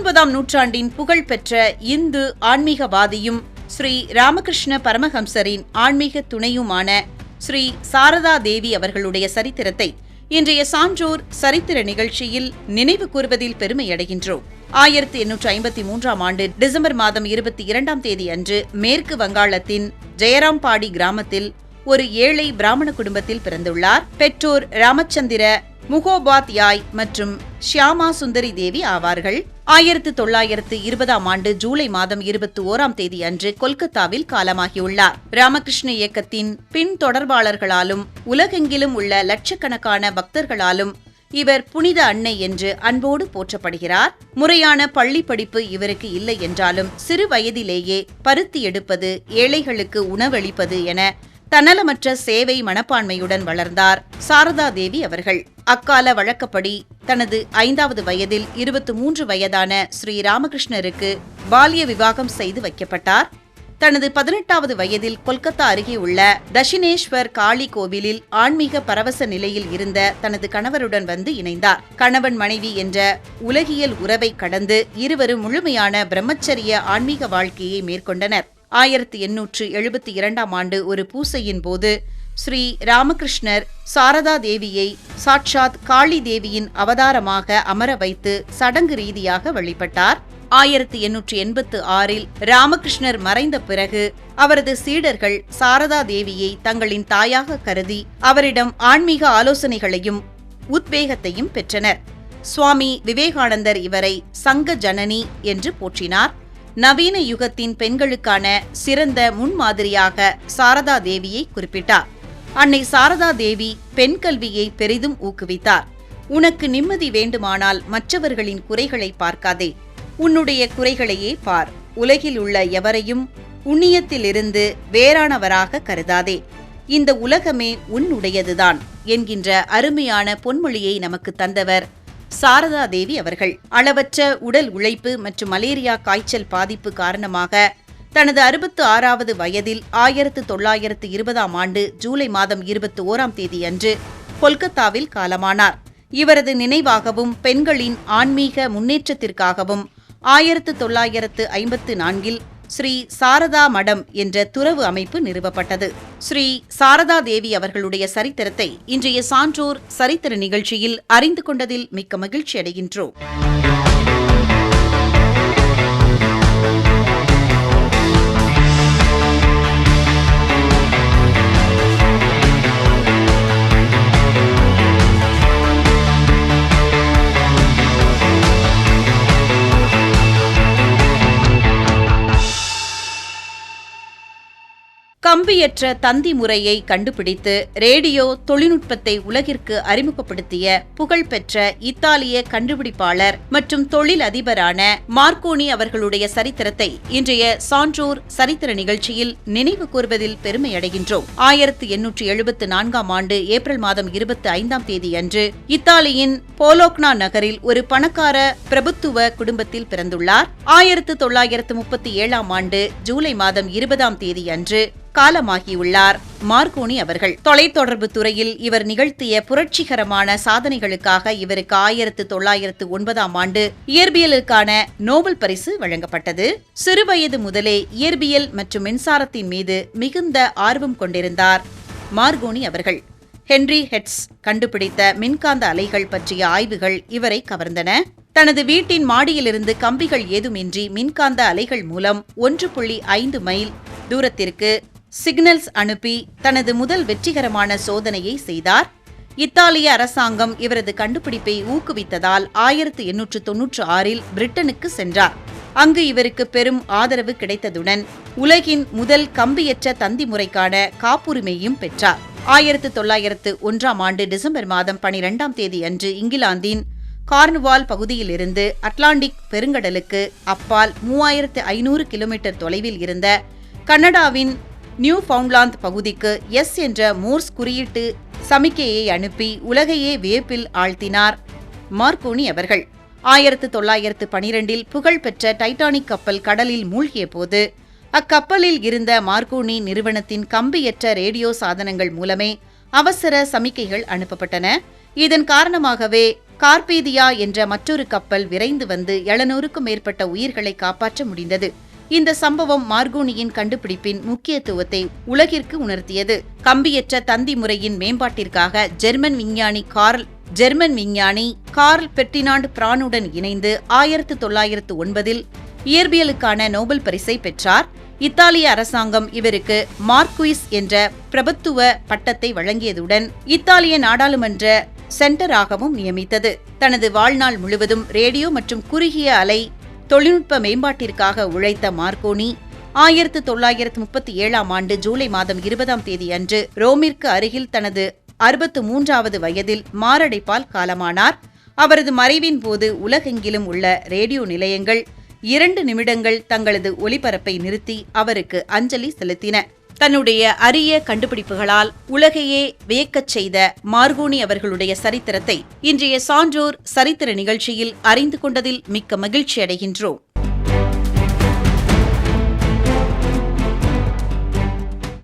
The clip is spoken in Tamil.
19ஆம் நூற்றாண்டின் புகழ்பெற்ற இந்து ஆன்மீகவாதியும் ஸ்ரீ ராமகிருஷ்ண பரமஹம்சரின் ஆன்மீக துணையுமான ஸ்ரீ சாரதா தேவி அவர்களுடைய சரித்திரத்தை இன்றைய சான்றோர் சரித்திர நிகழ்ச்சியில் நினைவு கூர்வதில் பெருமையடைகின்றோம். 1853ஆம் ஆண்டு டிசம்பர் மாதம் 22ஆம் தேதி அன்று மேற்கு வங்காளத்தின் ஜெயராம்பாடி கிராமத்தில் ஒரு ஏழை பிராமண குடும்பத்தில் பிறந்துள்ளார். பெற்றோர் ராமச்சந்திர முகோபாத்யாய் மற்றும் ஷியாமா சுந்தரி தேவி ஆவார்கள். 1920ஆம் ஆண்டு ஜூலை மாதம் 21ஆம் தேதி அன்று கொல்கத்தாவில் காலமாகியுள்ளார். ராமகிருஷ்ண இயக்கத்தின் பின்தொடர்பாளர்களாலும் உலகெங்கிலும் உள்ள லட்சக்கணக்கான பக்தர்களாலும் இவர் புனித அன்னை என்று அன்போடு போற்றப்படுகிறார். முறையான பள்ளி படிப்பு இவருக்கு இல்லை என்றாலும் சிறு வயதிலேயே பருத்தி எடுப்பது, ஏழைகளுக்கு உணவளிப்பது என தன்னலமற்ற சேவை மனப்பான்மையுடன் வளர்ந்தார் சாரதா தேவி அவர்கள். அக்கால வழக்கப்படி தனது 5வது வயதில் 23 வயதான ஸ்ரீ ராமகிருஷ்ணருக்கு பால்ய விவாகம் செய்து வைக்கப்பட்டார். தனது 18வது வயதில் கொல்கத்தா அருகே உள்ள தட்சிணேஸ்வர் காளி கோவிலில் ஆன்மீக பரவச நிலையில் இருந்த தனது கணவருடன் வந்து இணைந்தார். கணவன் மனைவி என்ற உலகியல் உறவை கடந்து இருவரும் முழுமையான பிரம்மச்சரிய ஆன்மீக வாழ்க்கையை மேற்கொண்டனர். 1872ஆம் ஆண்டு ஒரு பூசையின் போது ஸ்ரீ ராமகிருஷ்ணர் சாரதா தேவியை சாட்சாத் காளி தேவியின் அவதாரமாக அமர வைத்து சடங்கு ரீதியாக வழிபட்டார். 1886இல் ராமகிருஷ்ணர் மறைந்த பிறகு அவரது சீடர்கள் சாரதா தேவியை தங்களின் தாயாக கருதி அவரிடம் ஆன்மீக ஆலோசனைகளையும் உத்வேகத்தையும் பெற்றனர். சுவாமி விவேகானந்தர் இவரை சங்க ஜனனி என்று போற்றினார். நவீன யுகத்தின் பெண்களுக்கான சிறந்த முன்மாதிரியாக சாரதா தேவியை குறிப்பிட்டார். அன்னை சாரதா தேவி பெண் கல்வியை பெரிதும் ஊக்குவித்தார். உனக்கு நிம்மதி வேண்டுமானால் மற்றவர்களின் குறைகளை பார்க்காதே, உன்னுடைய குறைகளையே பார். உலகில் உள்ள எவரையும் உன்னியத்திலிருந்து வேறானவராக கருதாதே. இந்த உலகமே உன்னுடையதுதான் என்கின்ற அருமையான பொன்மொழியை நமக்கு தந்தவர் சாரதா தேவி அவர்கள். அளவற்ற உடல் உழைப்பு மற்றும் மலேரியா காய்ச்சல் பாதிப்பு காரணமாக தனது 66வது வயதில் 1920ஆம் ஆண்டு ஜூலை மாதம் 21ஆம் தேதி அன்று கொல்கத்தாவில் காலமானார். இவரது நினைவாகவும் பெண்களின் ஆன்மீக முன்னேற்றத்திற்காகவும் 1954இல் ஸ்ரீ சாரதா மடம் என்ற துறவு அமைப்பு நிறுவப்பட்டது. ஸ்ரீ சாரதா தேவி அவர்களுடைய சரித்திரத்தை இன்றைய சான்றோர் சரித்திர நிகழ்ச்சியில் அறிந்து கொண்டதில் மிக்க மகிழ்ச்சி அடைகின்றோம். கம்பியற்ற தந்தி முறையை கண்டுபிடித்து ரேடியோ தொழில்நுட்பத்தை உலகிற்கு அறிமுகப்படுத்திய புகழ்பெற்ற இத்தாலிய கண்டுபிடிப்பாளர் மற்றும் தொழில் அதிபரான மார்க்கோனி அவர்களுடைய சரித்திரத்தை இன்றைய சான்றோர் சரித்திர நிகழ்ச்சியில் நினைவு கூர்வதில் பெருமையடைகின்றோம். 1874ஆம் ஆண்டு ஏப்ரல் மாதம் 25ஆம் தேதி அன்று இத்தாலியின் போலோக்னா நகரில் ஒரு பணக்கார பிரபுத்துவ குடும்பத்தில் பிறந்துள்ளார். 1937ஆம் ஆண்டு ஜூலை மாதம் 20ஆம் தேதி அன்று காலமாகியுள்ளார் மார்க்கோனி அவர்கள். தொலைத்தொடர்பு துறையில் இவர் நிகழ்த்திய புரட்சிகரமான சாதனைகளுக்காக இவருக்கு 1909ஆம் ஆண்டு இயற்பியலுக்கான நோபல் பரிசு வழங்கப்பட்டது. சிறுவயது முதலே இயற்பியல் மற்றும் மின்சாரத்தின் மீது மிகுந்த ஆர்வம் கொண்டிருந்தார் மார்க்கோனி அவர்கள். ஹென்றி ஹெட்ஸ் கண்டுபிடித்த மின்காந்த அலைகள் பற்றிய ஆய்வுகள் இவரை கவர்ந்தன. தனது வீட்டின் மாடியிலிருந்து கம்பிகள் ஏதுமின்றி மின்காந்த அலைகள் மூலம் 1.5 மைல் தூரத்திற்கு சிக்னல்ஸ் அனுப்பி தனது முதல் வெற்றிகரமான சோதனையை செய்தார். இத்தாலிய அரசாங்கம் இவரது கண்டுபிடிப்பை ஊக்குவித்ததால் 1896இல் பிரிட்டனுக்கு சென்றார். அங்கு இவருக்கு பெரும் ஆதரவு கிடைத்ததுடன் உலகின் முதல் கம்பியற்ற தந்தி முறைக்கான காப்புரிமையும் பெற்றார். 1901ஆம் ஆண்டு டிசம்பர் மாதம் 12ஆம் தேதி அன்று இங்கிலாந்தின் கார்ன்வால் பகுதியிலிருந்து அட்லாண்டிக் பெருங்கடலுக்கு அப்பால் 3500 கிலோமீட்டர் தொலைவில் இருந்த கனடாவின் நியூ ஃபவுண்ட்லாந்து பகுதிக்கு எஸ் என்ற மோர்ஸ் குறியீட்டு சமிக்கையை அனுப்பி உலகையே வியப்பில் ஆழ்த்தினார் மார்க்கோனி அவர்கள். 1912இல் புகழ்பெற்ற டைட்டானிக் கப்பல் கடலில் மூழ்கிய போது அக்கப்பலில் இருந்த மார்க்கோனி நிறுவனத்தின் கம்பியற்ற ரேடியோ சாதனங்கள் மூலமே அவசர சமிக்கைகள் அனுப்பப்பட்டன. இதன் காரணமாகவே கார்பேதியா என்ற மற்றொரு கப்பல் விரைந்து வந்து 700க்கும் மேற்பட்ட உயிர்களை காப்பாற்ற முடிந்தது. இந்த சம்பவம் மார்கோனியின் கண்டுபிடிப்பின் முக்கியத்துவத்தை உலகிற்கு உணர்த்தியது. கம்பியற்ற தந்தி முறையின் மேம்பாட்டிற்காக ஜெர்மன் விஞ்ஞானி கார்ல் பெர்டினாண்ட் பிரானுடன் இணைந்து 1909 இயற்பியலுக்கான நோபல் பரிசை பெற்றார். இத்தாலிய அரசாங்கம் இவருக்கு மார்க்விஸ் என்ற பிரபுத்துவ பட்டத்தை வழங்கியதுடன் இத்தாலிய நாடாளுமன்ற சென்டராகவும் நியமித்தது. தனது வாழ்நாள் முழுவதும் ரேடியோ மற்றும் குறுகிய அலை தொழில்நுட்ப மேம்பாட்டிற்காக உழைத்த மார்கோனி 1937ஆம் ஆண்டு ஜூலை மாதம் 20ஆம் தேதி அன்று ரோமிற்கு அருகில் தனது 63வது வயதில் மாரடைப்பால் காலமானார். அவரது மறைவின் போது உலகெங்கிலும் உள்ள ரேடியோ நிலையங்கள் 2 நிமிடங்கள் தங்களது ஒலிபரப்பை நிறுத்தி அவருக்கு அஞ்சலி செலுத்தின. தன்னுடைய அரிய கண்டுபிடிப்புகளால் உலகையே வியக்கச் செய்த மார்கோனி அவர்களுடைய சரித்திரத்தை இன்றைய சான்றோர் சரித்திர நிகழ்ச்சியில் அறிந்து கொண்டதில் மிக்க மகிழ்ச்சி அடைகின்றோம்.